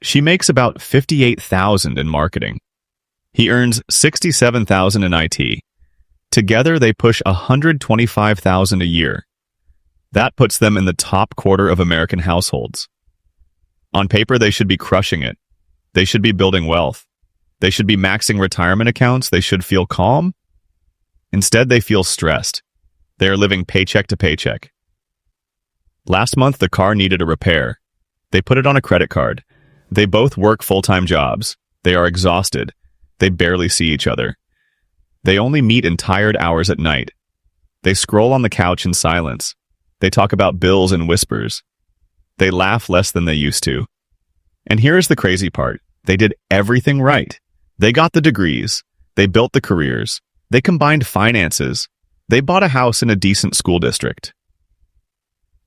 She makes about $58,000 in marketing. He earns $67,000 in IT. Together, they push $125,000 a year. That puts them in the top quarter of American households. On paper, they should be crushing it. They should be building wealth. They should be maxing retirement accounts. They should feel calm. Instead, they feel stressed. They are living paycheck to paycheck. Last month, the car needed a repair. They put it on a credit card. They both work full-time jobs. They are exhausted. They barely see each other. They only meet in tired hours at night. They scroll on the couch in silence. They talk about bills in whispers. They laugh less than they used to. And here is the crazy part. They did everything right. They got the degrees. They built the careers. They combined finances. They bought a house in a decent school district.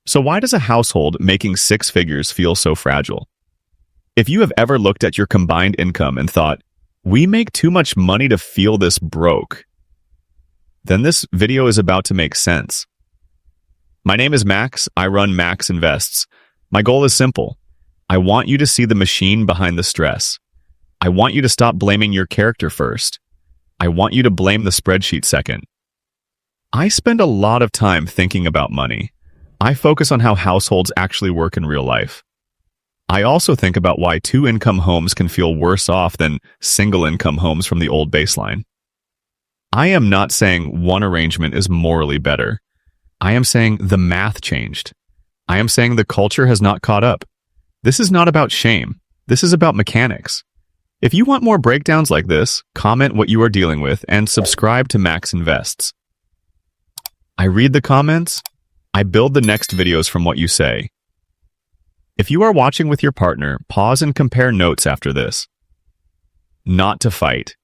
So why does a household making six figures feel so fragile? If you have ever looked at your combined income and thought, we make too much money to feel this broke, then this video is about to make sense. My name is Max. I run Max Invests. My goal is simple. I want you to see the machine behind the stress. I want you to stop blaming your character first. I want you to blame the spreadsheet second. I spend a lot of time thinking about money. I focus on how households actually work in real life. I also think about why two-income homes can feel worse off than single-income homes from the old baseline. I am not saying one arrangement is morally better. I am saying the math changed. I am saying the culture has not caught up. This is not about shame. This is about mechanics. If you want more breakdowns like this, comment what you are dealing with and subscribe to Max Invests. I read the comments. I build the next videos from what you say. If you are watching with your partner, pause and compare notes after this. Not to fight,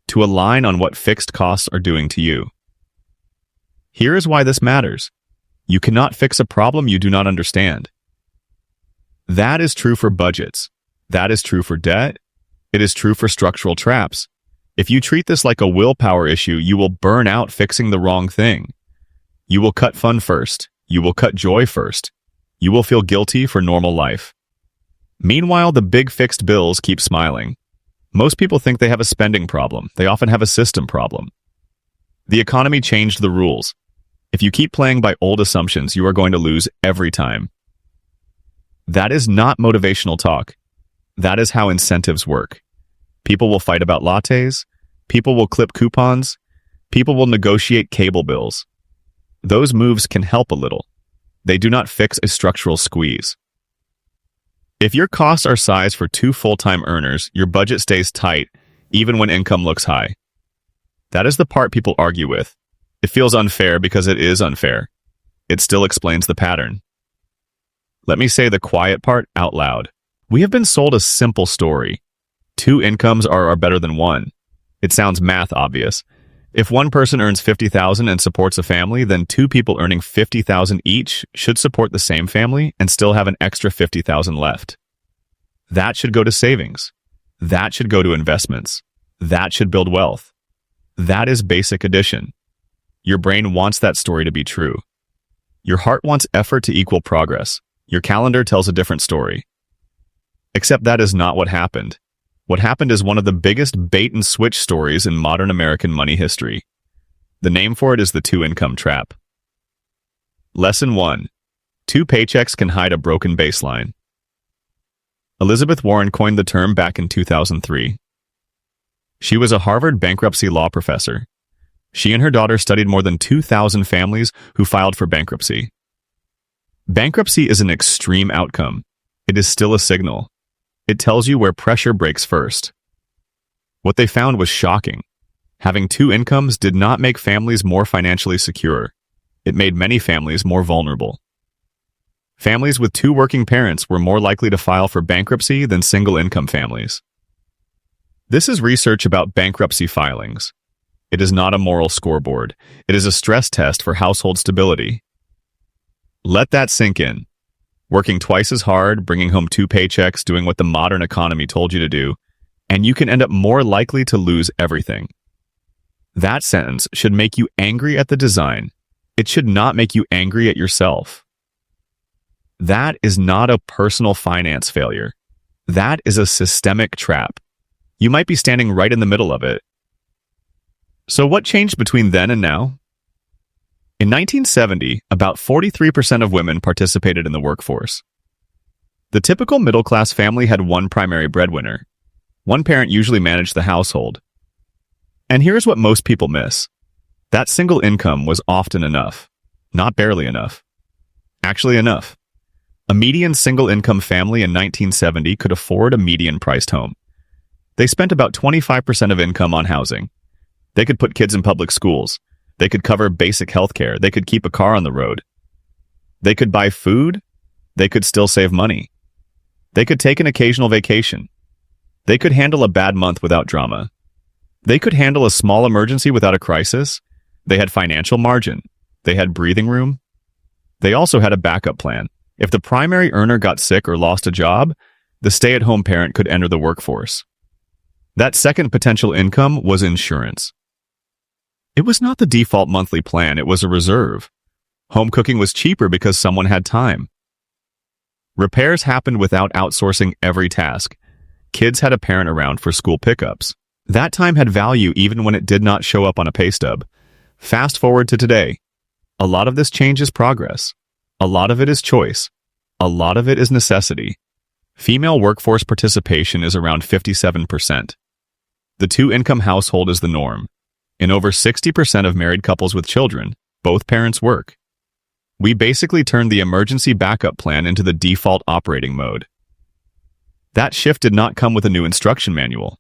to align on what fixed costs are doing to you. Here is why this matters. You cannot fix a problem you do not understand. That is true for budgets. That is true for debt. It is true for structural traps. If you treat this like a willpower issue, you will burn out fixing the wrong thing. You will cut fun first. You will cut joy first. You will feel guilty for normal life. Meanwhile, the big fixed bills keep smiling. Most people think they have a spending problem. They often have a system problem. The economy changed the rules. If you keep playing by old assumptions, you are going to lose every time. That is not motivational talk. That is how incentives work. People will fight about lattes. People will clip coupons. People will negotiate cable bills. Those moves can help a little. They do not fix a structural squeeze. If your costs are sized for two full-time earners, your budget stays tight, even when income looks high. That is the part people argue with. It feels unfair because it is unfair. It still explains the pattern. Let me say the quiet part out loud. We have been sold a simple story. Two incomes are better than one. It sounds math obvious. If one person earns $50,000 and supports a family, then two people earning $50,000 each should support the same family and still have an extra $50,000 left. That should go to savings. That should go to investments. That should build wealth. That is basic addition. Your brain wants that story to be true. Your heart wants effort to equal progress. Your calendar tells a different story. Except that is not what happened. What happened is one of the biggest bait-and-switch stories in modern American money history. The name for it is the two-income trap. Lesson 1. Two paychecks can hide a broken baseline. Elizabeth Warren coined the term back in 2003. She was a Harvard bankruptcy law professor. She and her daughter studied more than 2,000 families who filed for bankruptcy. Bankruptcy is an extreme outcome. It is still a signal. It tells you where pressure breaks first. What they found was shocking. Having two incomes did not make families more financially secure. It made many families more vulnerable. Families with two working parents were more likely to file for bankruptcy than single-income families. This is research about bankruptcy filings. It is not a moral scoreboard. It is a stress test for household stability. Let that sink in. Working twice as hard, bringing home two paychecks, doing what the modern economy told you to do, and you can end up more likely to lose everything. That sentence should make you angry at the design. It should not make you angry at yourself. That is not a personal finance failure. That is a systemic trap. You might be standing right in the middle of it. So what changed between then and now? In 1970, about 43% of women participated in the workforce. The typical middle-class family had one primary breadwinner. One parent usually managed the household. And here's what most people miss. That single income was often enough. Not barely enough. Actually enough. A median single-income family in 1970 could afford a median-priced home. They spent about 25% of income on housing. They could put kids in public schools. They could cover basic health care. They could keep a car on the road. They could buy food. They could still save money. They could take an occasional vacation. They could handle a bad month without drama. They could handle a small emergency without a crisis. They had financial margin. They had breathing room. They also had a backup plan. If the primary earner got sick or lost a job, the stay-at-home parent could enter the workforce. That second potential income was insurance. It was not the default monthly plan, it was a reserve. Home cooking was cheaper because someone had time. Repairs happened without outsourcing every task. Kids had a parent around for school pickups. That time had value even when it did not show up on a pay stub. Fast forward to today. A lot of this change is progress. A lot of it is choice. A lot of it is necessity. Female workforce participation is around 57%. The two-income household is the norm. In over 60% of married couples with children, both parents work. We basically turned the emergency backup plan into the default operating mode. That shift did not come with a new instruction manual.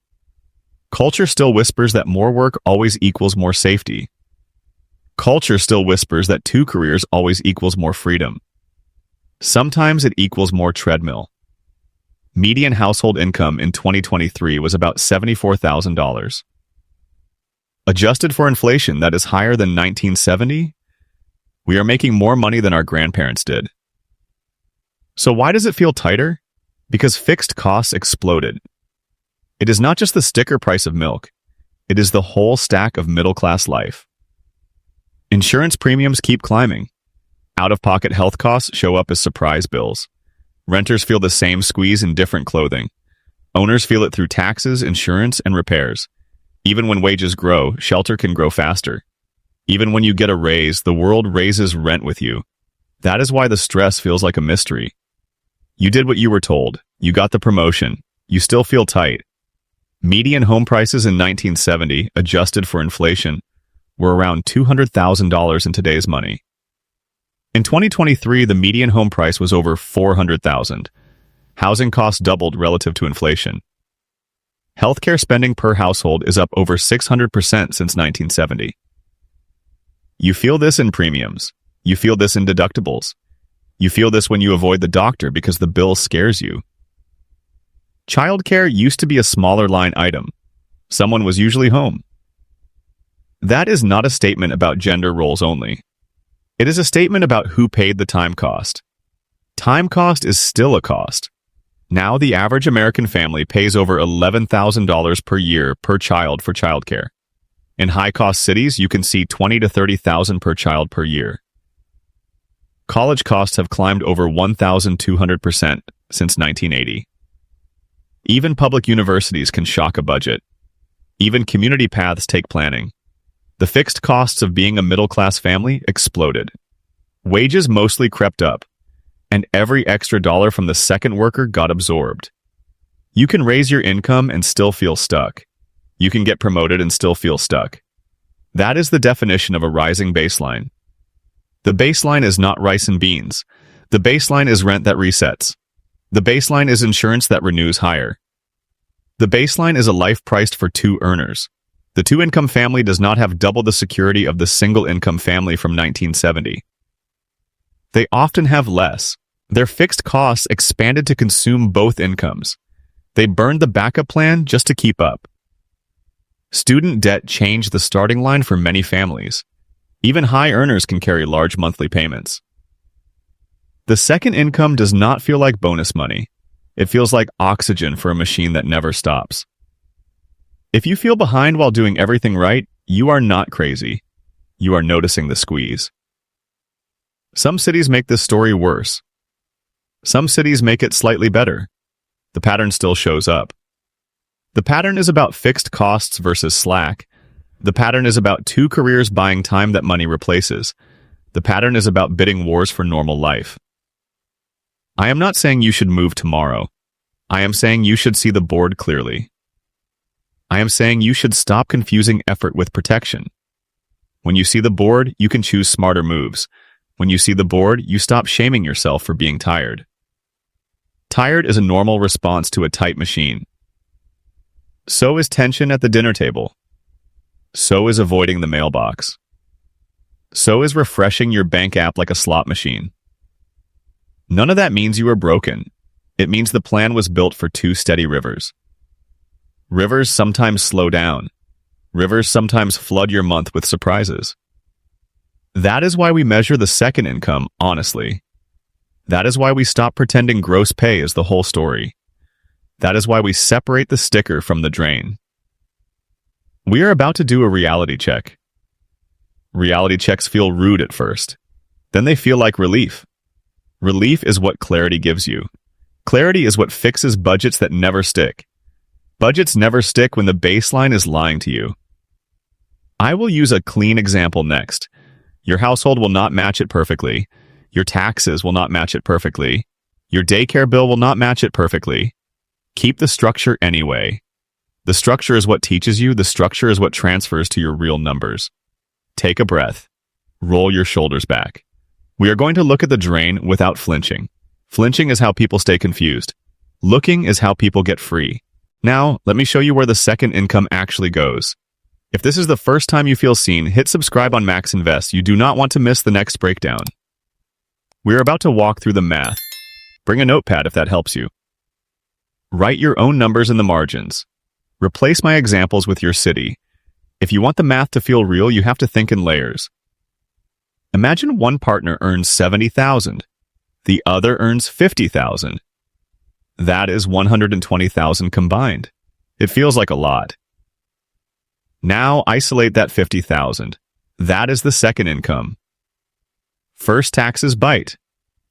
Culture still whispers that more work always equals more safety. Culture still whispers that two careers always equals more freedom. Sometimes it equals more treadmill. Median household income in 2023 was about $74,000. Adjusted for inflation that is higher than 1970, we are making more money than our grandparents did. So why does it feel tighter? Because fixed costs exploded. It is not just the sticker price of milk. It is the whole stack of middle-class life. Insurance premiums keep climbing. Out-of-pocket health costs show up as surprise bills. Renters feel the same squeeze in different clothing. Owners feel it through taxes, insurance, and repairs. Even when wages grow, shelter can grow faster. Even when you get a raise, the world raises rent with you. That is why the stress feels like a mystery. You did what you were told. You got the promotion. You still feel tight. Median home prices in 1970, adjusted for inflation, were around $200,000 in today's money. In 2023, the median home price was over $400,000. Housing costs doubled relative to inflation. Healthcare spending per household is up over 600% since 1970. You feel this in premiums. You feel this in deductibles. You feel this when you avoid the doctor because the bill scares you. Childcare used to be a smaller line item. Someone was usually home. That is not a statement about gender roles only. It is a statement about who paid the time cost. Time cost is still a cost. Now the average American family pays over $11,000 per year per child for childcare. In high-cost cities, you can see $20,000 to $30,000 per child per year. College costs have climbed over 1,200% since 1980. Even public universities can shock a budget. Even community paths take planning. The fixed costs of being a middle-class family exploded. Wages mostly crept up, and every extra dollar from the second worker got absorbed. You can raise your income and still feel stuck. You can get promoted and still feel stuck. That is the definition of a rising baseline. The baseline is not rice and beans. The baseline is rent that resets. The baseline is insurance that renews higher. The baseline is a life priced for two earners. The two-income family does not have double the security of the single-income family from 1970. They often have less. Their fixed costs expanded to consume both incomes. They burned the backup plan just to keep up. Student debt changed the starting line for many families. Even high earners can carry large monthly payments. The second income does not feel like bonus money. It feels like oxygen for a machine that never stops. If you feel behind while doing everything right, you are not crazy. You are noticing the squeeze. Some cities make this story worse. Some cities make it slightly better. The pattern still shows up. The pattern is about fixed costs versus slack. The pattern is about two careers buying time that money replaces. The pattern is about bidding wars for normal life. I am not saying you should move tomorrow. I am saying you should see the board clearly. I am saying you should stop confusing effort with protection. When you see the board, you can choose smarter moves. When you see the board, you stop shaming yourself for being tired. Tired is a normal response to a tight machine. So is tension at the dinner table. So is avoiding the mailbox. So is refreshing your bank app like a slot machine. None of that means you are broken. It means the plan was built for two steady rivers. Rivers sometimes slow down. Rivers sometimes flood your month with surprises. That is why we measure the second income honestly. That is why we stop pretending gross pay is the whole story. That is why we separate the sticker from the drain. We are about to do a reality check. Reality checks feel rude at first. Then they feel like relief. Relief is what clarity gives you. Clarity is what fixes budgets that never stick. Budgets never stick when the baseline is lying to you. I will use a clean example next. Your household will not match it perfectly. Your taxes will not match it perfectly. Your daycare bill will not match it perfectly. Keep the structure anyway. The structure is what teaches you. The structure is what transfers to your real numbers. Take a breath. Roll your shoulders back. We are going to look at the drain without flinching. Flinching is how people stay confused. Looking is how people get free. Now, let me show you where the second income actually goes. If this is the first time you feel seen, hit subscribe on Max Invest. You do not want to miss the next breakdown. We are about to walk through the math. Bring a notepad if that helps you. Write your own numbers in the margins. Replace my examples with your city. If you want the math to feel real, you have to think in layers. Imagine one partner earns $70,000. The other earns $50,000. That is $120,000 combined. It feels like a lot. Now isolate that $50,000. That is the second income. First taxes bite.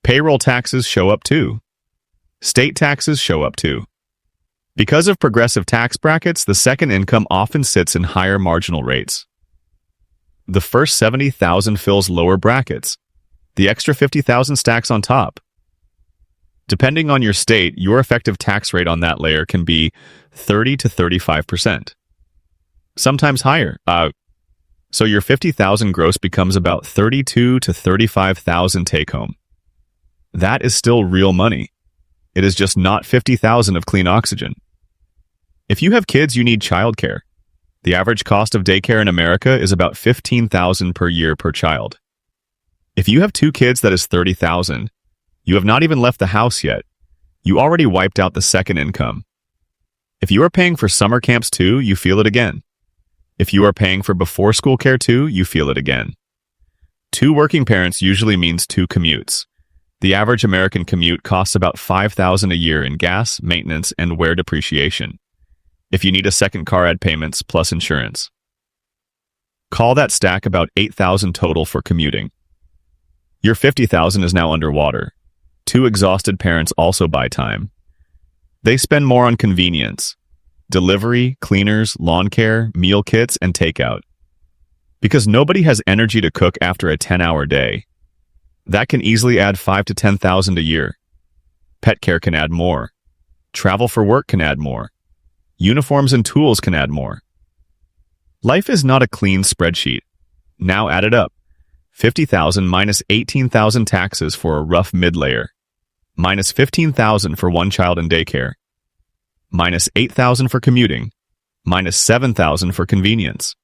Payroll taxes show up too. State taxes show up too. Because of progressive tax brackets, the second income often sits in higher marginal rates. The first $70,000 fills lower brackets. The extra $50,000 stacks on top. Depending on your state, your effective tax rate on that layer can be 30 to 35%. Sometimes higher. So your $50,000 gross becomes about $32,000 to $35,000 take home. That is still real money. It is just not $50,000 of clean oxygen. If you have kids, you need childcare. The average cost of daycare in America is about $15,000 per year per child. If you have two kids, that is $30,000. You have not even left the house yet. You already wiped out the second income. If you are paying for summer camps too, you feel it again. If you are paying for before school care too, you feel it again. Two working parents usually means two commutes. The average American commute costs about $5,000 a year in gas, maintenance, and wear depreciation. If you need a second car, add payments plus insurance. Call that stack about $8,000 total for commuting. Your $50,000 is now underwater. Two exhausted parents also buy time. They spend more on convenience, delivery, cleaners, lawn care, meal kits, and takeout. Because nobody has energy to cook after a 10-hour day. That can easily add $5,000 to $10,000 a year. Pet care can add more. Travel for work can add more. Uniforms and tools can add more. Life is not a clean spreadsheet. Now add it up. $50,000 minus $18,000 taxes for a rough mid-layer. Minus $15,000 for one child in daycare. Minus $8,000 for commuting. Minus $7,000 for convenience.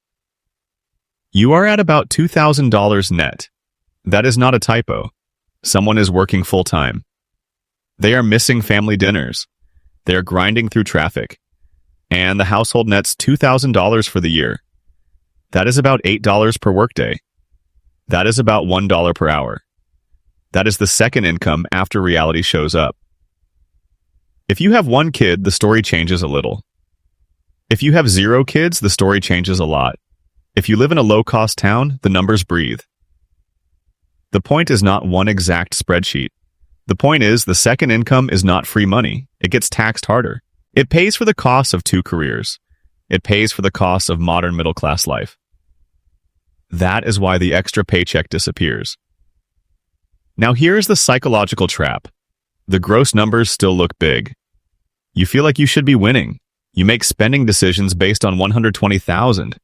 You are at about $2,000 net. That is not a typo. Someone is working full-time. They are missing family dinners. They are grinding through traffic. And the household nets $2,000 for the year. That is about $8 per workday. That is about $1 per hour. That is the second income after reality shows up. If you have one kid, the story changes a little. If you have 0 kids, the story changes a lot. If you live in a low-cost town, the numbers breathe. The point is not one exact spreadsheet. The point is, the second income is not free money. It gets taxed harder. It pays for the costs of two careers. It pays for the costs of modern middle-class life. That is why the extra paycheck disappears. Now here is the psychological trap. The gross numbers still look big. You feel like you should be winning. You make spending decisions based on 120,000.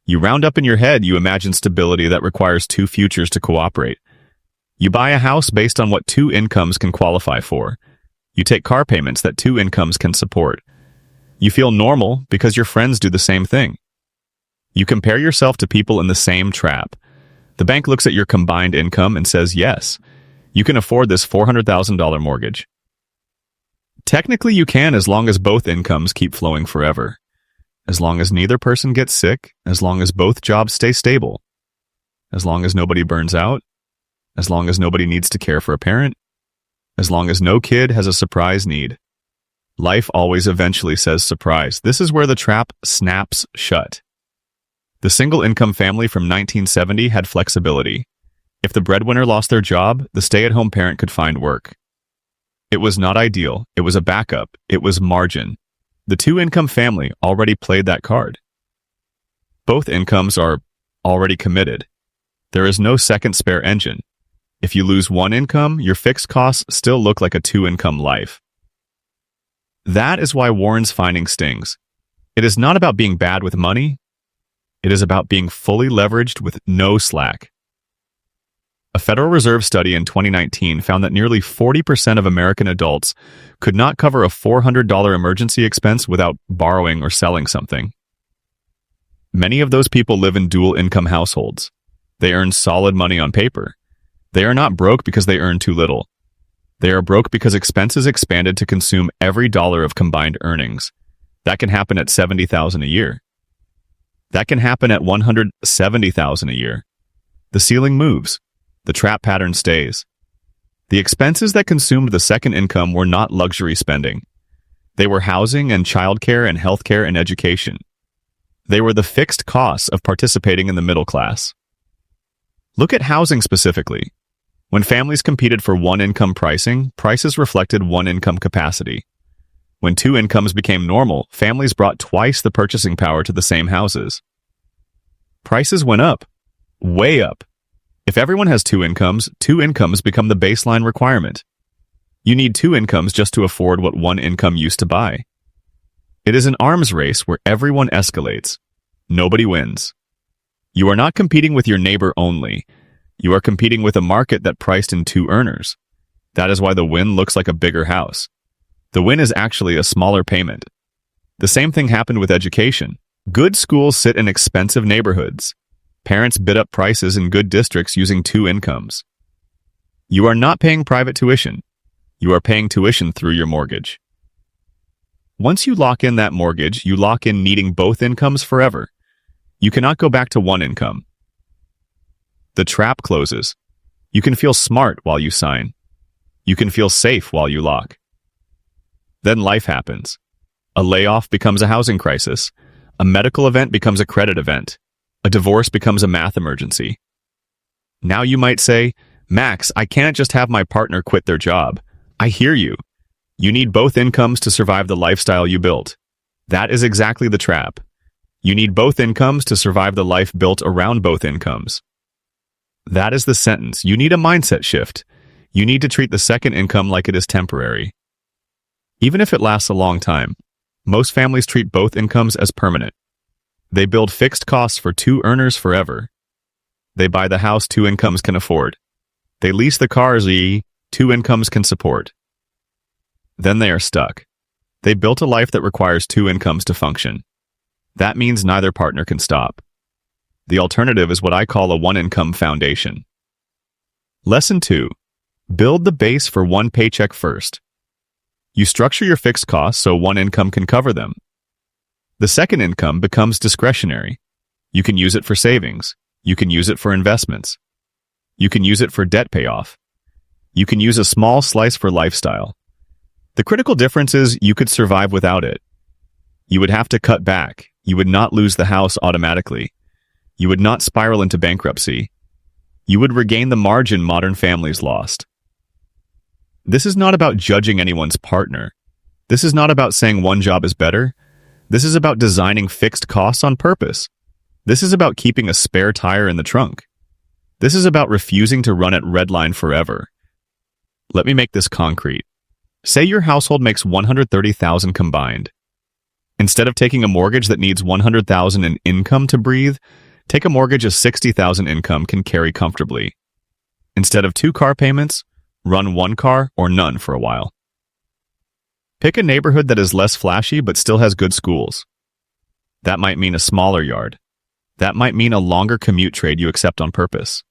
You round up in your head, you imagine stability that requires two futures to cooperate. You buy a house based on what two incomes can qualify for. You take car payments that two incomes can support. You feel normal because your friends do the same thing. You compare yourself to people in the same trap. The bank looks at your combined income and says, yes, you can afford this $400,000 mortgage. Technically, you can as long as both incomes keep flowing forever. As long as neither person gets sick, as long as both jobs stay stable, as long as nobody burns out, as long as nobody needs to care for a parent, as long as no kid has a surprise need. Life always eventually says surprise. This is where the trap snaps shut. The single-income family from 1970 had flexibility. If the breadwinner lost their job, the stay-at-home parent could find work. It was not ideal. It was a backup. It was margin. The two-income family already played that card. Both incomes are already committed. There is no second spare engine. If you lose one income, your fixed costs still look like a two-income life. That is why Warren's finding stings. It is not about being bad with money. It is about being fully leveraged with no slack. A Federal Reserve study in 2019 found that nearly 40% of American adults could not cover a $400 emergency expense without borrowing or selling something. Many of those people live in dual-income households. They earn solid money on paper. They are not broke because they earn too little. They are broke because expenses expanded to consume every dollar of combined earnings. That can happen at $70,000 a year. That can happen at $170,000 a year. The ceiling moves. The trap pattern stays. The expenses that consumed the second income were not luxury spending. They were housing and childcare and healthcare and education. They were the fixed costs of participating in the middle class. Look at housing specifically. When families competed for one-income pricing, prices reflected one-income capacity. When two incomes became normal, families brought twice the purchasing power to the same houses. Prices went up. Way up. If everyone has two incomes become the baseline requirement. You need two incomes just to afford what one income used to buy. It is an arms race where everyone escalates. Nobody wins. You are not competing with your neighbor only. You are competing with a market that priced in two earners. That is why the win looks like a bigger house. The win is actually a smaller payment. The same thing happened with education. Good schools sit in expensive neighborhoods. Parents bid up prices in good districts using two incomes. You are not paying private tuition. You are paying tuition through your mortgage. Once you lock in that mortgage, you lock in needing both incomes forever. You cannot go back to one income. The trap closes. You can feel smart while you sign. You can feel safe while you lock. Then life happens. A layoff becomes a housing crisis. A medical event becomes a credit event. A divorce becomes a math emergency. Now you might say, Max, I can't just have my partner quit their job. I hear you. You need both incomes to survive the lifestyle you built. That is exactly the trap. You need both incomes to survive the life built around both incomes. That is the sentence. You need a mindset shift. You need to treat the second income like it is temporary. Even if it lasts a long time, most families treat both incomes as permanent. They build fixed costs for two earners forever. They buy the house two incomes can afford. They lease the cars two incomes can support. Then they are stuck. They built a life that requires two incomes to function. That means neither partner can stop. The alternative is what I call a one-income foundation. Lesson 2. Build the base for one paycheck first. You structure your fixed costs so one income can cover them. The second income becomes discretionary. You can use it for savings. You can use it for investments. You can use it for debt payoff. You can use a small slice for lifestyle. The critical difference is you could survive without it. You would have to cut back. You would not lose the house automatically. You would not spiral into bankruptcy. You would regain the margin modern families lost. This is not about judging anyone's partner. This is not about saying one job is better. This is about designing fixed costs on purpose. This is about keeping a spare tire in the trunk. This is about refusing to run at red line forever. Let me make this concrete. Say your household makes $130,000 combined. Instead of taking a mortgage that needs $100,000 in income to breathe, take a mortgage a $60,000 income can carry comfortably. Instead of 2 car payments, run 1 car or none for a while. Pick a neighborhood that is less flashy but still has good schools. That might mean a smaller yard. That might mean a longer commute trade you accept on purpose.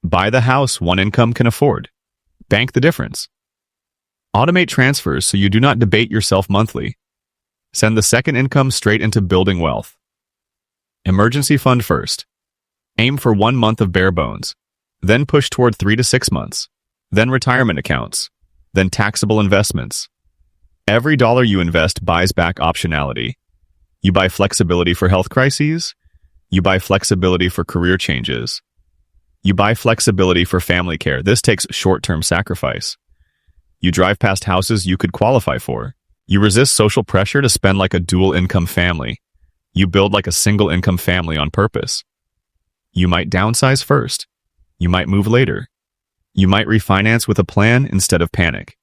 Buy the house one income can afford. Bank the difference. Automate transfers so you do not debate yourself monthly. Send the second income straight into building wealth. Emergency fund first. Aim for 1 month of bare bones. Then push toward 3 to 6 months. Then retirement accounts. Then taxable investments. Every dollar you invest buys back optionality. You buy flexibility for health crises. You buy flexibility for career changes. You buy flexibility for family care. This takes short-term sacrifice. You drive past houses you could qualify for. You resist social pressure to spend like a dual-income family. You build like a single-income family on purpose. You might downsize first. You might move later. You might refinance with a plan instead of panic.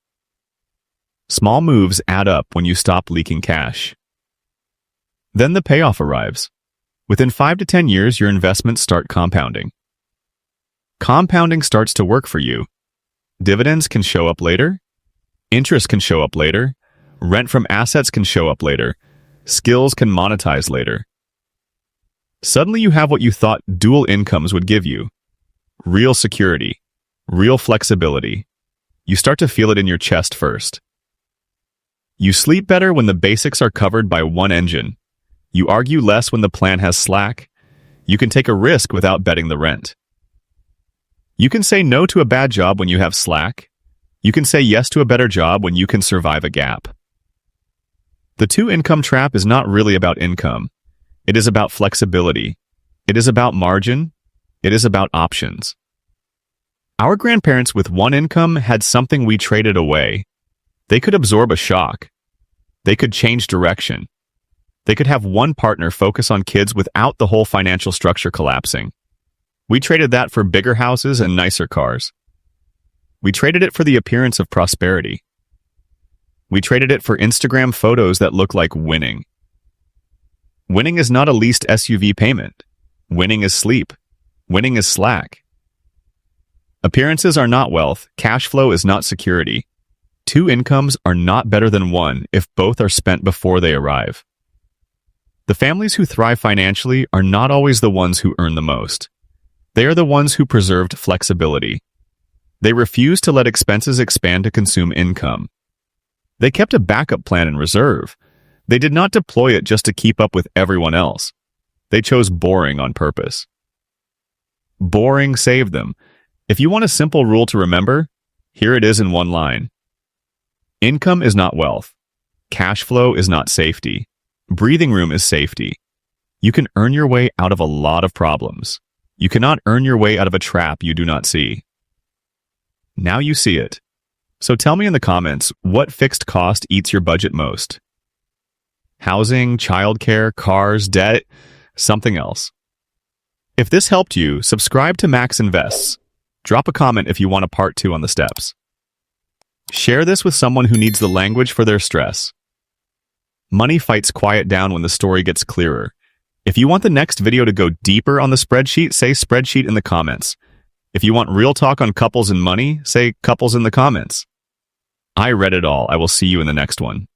Small moves add up when you stop leaking cash. Then the payoff arrives. Within 5 to 10 years, your investments start compounding. Compounding starts to work for you. Dividends can show up later. Interest can show up later. Rent from assets can show up later. Skills can monetize later. Suddenly you have what you thought dual incomes would give you. Real security. Real flexibility. You start to feel it in your chest first. You sleep better when the basics are covered by one engine. You argue less when the plan has slack. You can take a risk without betting the rent. You can say no to a bad job when you have slack. You can say yes to a better job when you can survive a gap. The 2-income trap is not really about income. It is about flexibility. It is about margin. It is about options. Our grandparents with 1 income had something we traded away. They could absorb a shock. They could change direction. They could have one partner focus on kids without the whole financial structure collapsing. We traded that for bigger houses and nicer cars. We traded it for the appearance of prosperity. We traded it for Instagram photos that look like winning. Winning is not a leased SUV payment. Winning is sleep. Winning is slack. Appearances are not wealth. Cash flow is not security. 2 incomes are not better than 1 if both are spent before they arrive. The families who thrive financially are not always the ones who earn the most. They are the ones who preserved flexibility. They refused to let expenses expand to consume income. They kept a backup plan in reserve. They did not deploy it just to keep up with everyone else. They chose boring on purpose. Boring saved them. If you want a simple rule to remember, here it is in one line. Income is not wealth. Cash flow is not safety. Breathing room is safety. You can earn your way out of a lot of problems. You cannot earn your way out of a trap you do not see. Now you see it. So tell me in the comments, what fixed cost eats your budget most? Housing, childcare, cars, debt, something else. If this helped you, subscribe to Max Invests. Drop a comment if you want a part 2 on the steps. Share this with someone who needs the language for their stress. Money fights quiet down when the story gets clearer. If you want the next video to go deeper on the spreadsheet, say spreadsheet in the comments. If you want real talk on couples and money, say couples in the comments. I read it all. I will see you in the next one.